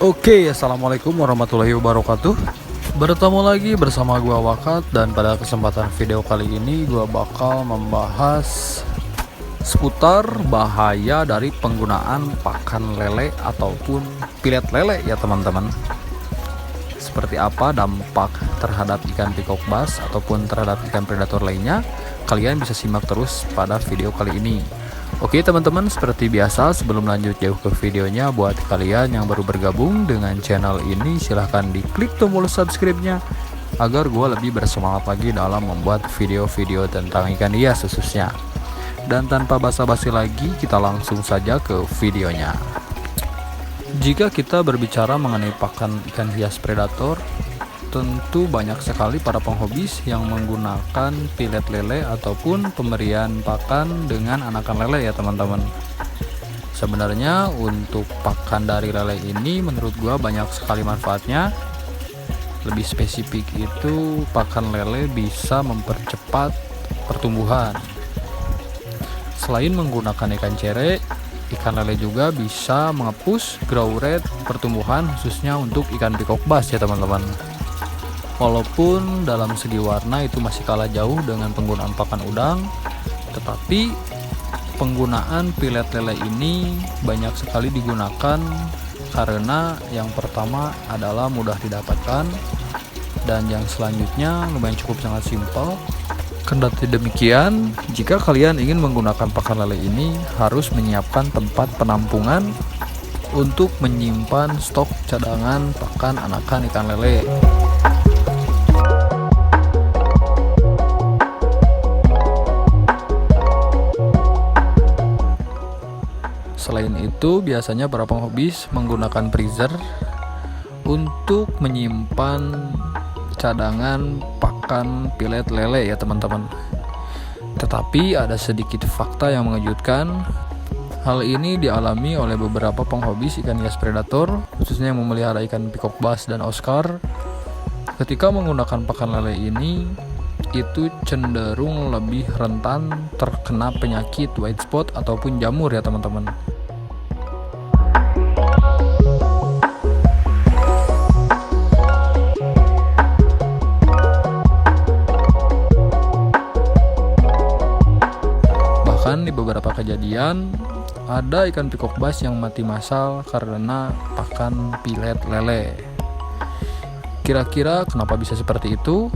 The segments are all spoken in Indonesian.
Oke, assalamualaikum warahmatullahi wabarakatuh. Bertemu lagi bersama gua Wakat, dan pada kesempatan video kali ini gua bakal membahas seputar bahaya dari penggunaan pakan lele ataupun pilet lele ya teman-teman. Seperti apa dampak terhadap ikan peacock bass ataupun terhadap ikan predator lainnya, kalian bisa simak terus pada video kali ini. Oke teman-teman, seperti biasa sebelum lanjut jauh ke videonya, buat kalian yang baru bergabung dengan channel ini, silahkan diklik tombol subscribe-nya agar gue lebih bersemangat lagi dalam membuat video-video tentang ikan hias khususnya. Dan tanpa basa-basi lagi, kita langsung saja ke videonya. Jika kita berbicara mengenai pakan ikan hias predator, tentu banyak sekali para penghobis yang menggunakan pilet lele ataupun pemberian pakan dengan anakan lele ya teman-teman. Sebenarnya untuk pakan dari lele ini menurut gua banyak sekali manfaatnya. Lebih spesifik itu pakan lele bisa mempercepat pertumbuhan. Selain menggunakan ikan cere, ikan lele juga bisa mengepus grow rate pertumbuhan khususnya untuk ikan peacock bass ya teman-teman. Walaupun dalam segi warna itu masih kalah jauh dengan penggunaan pakan udang, tetapi penggunaan pilet lele ini banyak sekali digunakan karena yang pertama adalah mudah didapatkan, dan yang selanjutnya lumayan cukup sangat simpel. Kendati demikian, jika kalian ingin menggunakan pakan lele ini harus menyiapkan tempat penampungan untuk menyimpan stok cadangan pakan anakan ikan lele. Selain itu, biasanya para penghobis menggunakan freezer untuk menyimpan cadangan pakan pilet lele ya teman-teman. Tetapi ada sedikit fakta yang mengejutkan. Hal ini dialami oleh beberapa penghobis ikan hias predator, khususnya yang memelihara ikan peacock bass dan Oscar. Ketika menggunakan pakan lele ini, itu cenderung lebih rentan terkena penyakit white spot ataupun jamur ya teman-teman. Bahkan di beberapa kejadian ada ikan peacock bass yang mati massal karena pakan pilet lele. Kira-kira kenapa bisa seperti itu?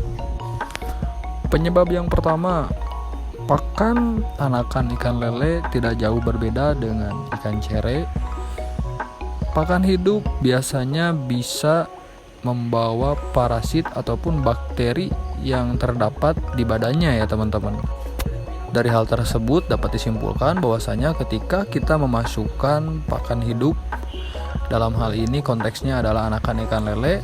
Penyebab yang pertama, pakan anakan ikan lele tidak jauh berbeda dengan ikan cere. Pakan hidup biasanya bisa membawa parasit ataupun bakteri yang terdapat di badannya ya teman-teman. Dari hal tersebut dapat disimpulkan bahwasanya ketika kita memasukkan pakan hidup, dalam hal ini konteksnya adalah anakan ikan lele,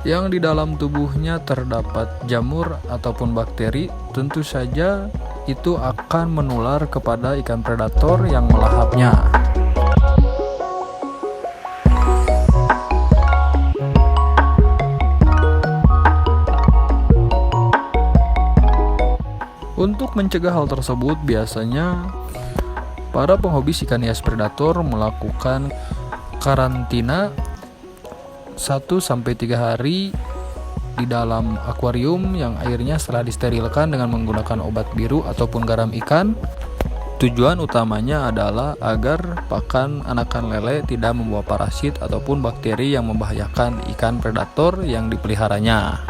yang di dalam tubuhnya terdapat jamur ataupun bakteri, tentu saja itu akan menular kepada ikan predator yang melahapnya. Untuk mencegah hal tersebut, biasanya para penghobis ikan hias predator melakukan karantina 1-3 hari di dalam akuarium yang airnya setelah disterilkan dengan menggunakan obat biru ataupun garam ikan. Tujuan utamanya adalah agar pakan anakan lele tidak membawa parasit ataupun bakteri yang membahayakan ikan predator yang dipeliharanya.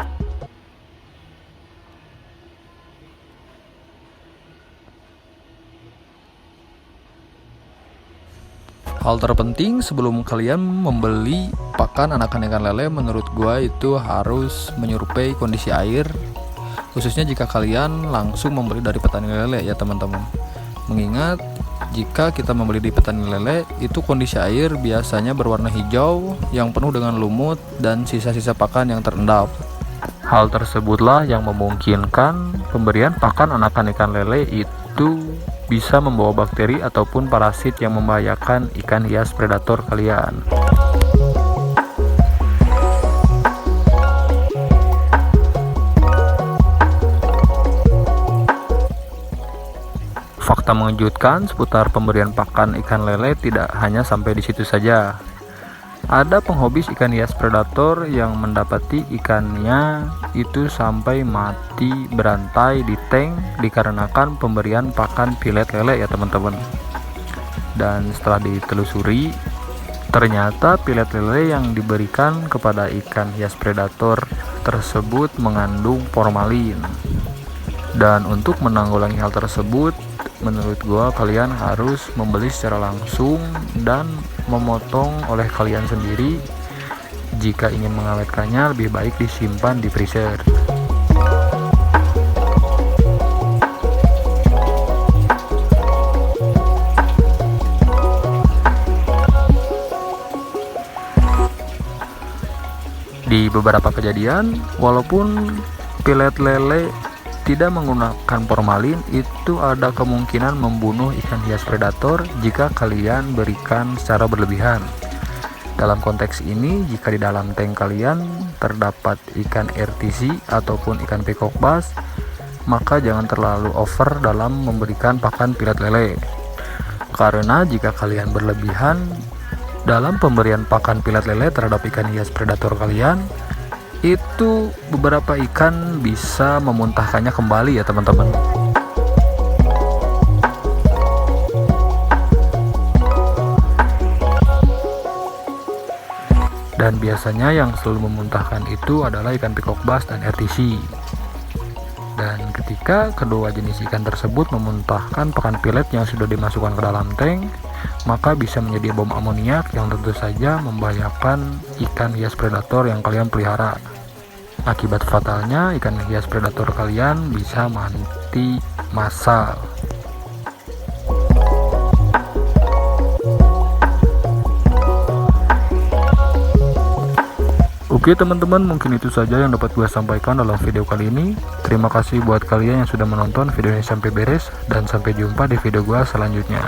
Hal terpenting sebelum kalian membeli pakan anakan ikan lele menurut gua itu harus menyerupai kondisi air, khususnya jika kalian langsung membeli dari petani lele ya teman-teman. Mengingat jika kita membeli di petani lele, itu kondisi air biasanya berwarna hijau yang penuh dengan lumut dan sisa-sisa pakan yang terendap. Hal tersebutlah yang memungkinkan pemberian pakan anakan ikan lele itu bisa membawa bakteri ataupun parasit yang membahayakan ikan hias predator kalian. Fakta mengejutkan seputar pemberian pakan ikan lele tidak hanya sampai di situ saja. Ada penghobis ikan hias predator yang mendapati ikannya itu sampai mati berantai di tank dikarenakan pemberian pakan pilet lele ya teman-teman. Dan setelah ditelusuri, ternyata pilet lele yang diberikan kepada ikan hias predator tersebut mengandung formalin. Dan untuk menanggulangi hal tersebut, menurut gua kalian harus membeli secara langsung dan memotong oleh kalian sendiri. Jika ingin mengawetkannya, lebih baik disimpan di freezer. Di beberapa kejadian, walaupun pilet lele tidak menggunakan formalin, itu ada kemungkinan membunuh ikan hias predator jika kalian berikan secara berlebihan. Dalam konteks ini, jika di dalam tank kalian terdapat ikan RTC ataupun ikan peacock bass, maka jangan terlalu over dalam memberikan pakan pilet lele. Karena jika kalian berlebihan dalam pemberian pakan pilet lele terhadap ikan hias predator kalian, itu beberapa ikan bisa memuntahkannya kembali ya teman-teman. Dan biasanya yang selalu memuntahkan itu adalah ikan peacock bass dan RTC. Dan ketika kedua jenis ikan tersebut memuntahkan pakan pilet yang sudah dimasukkan ke dalam tank, maka bisa menjadi bom amoniak yang tentu saja membahayakan ikan hias predator yang kalian pelihara. Akibat fatalnya, ikan hias predator kalian bisa mati massal. Oke teman-teman, mungkin itu saja yang dapat gue sampaikan dalam video kali ini. Terima kasih buat kalian yang sudah menonton video ini sampai beres, dan sampai jumpa di video gue selanjutnya.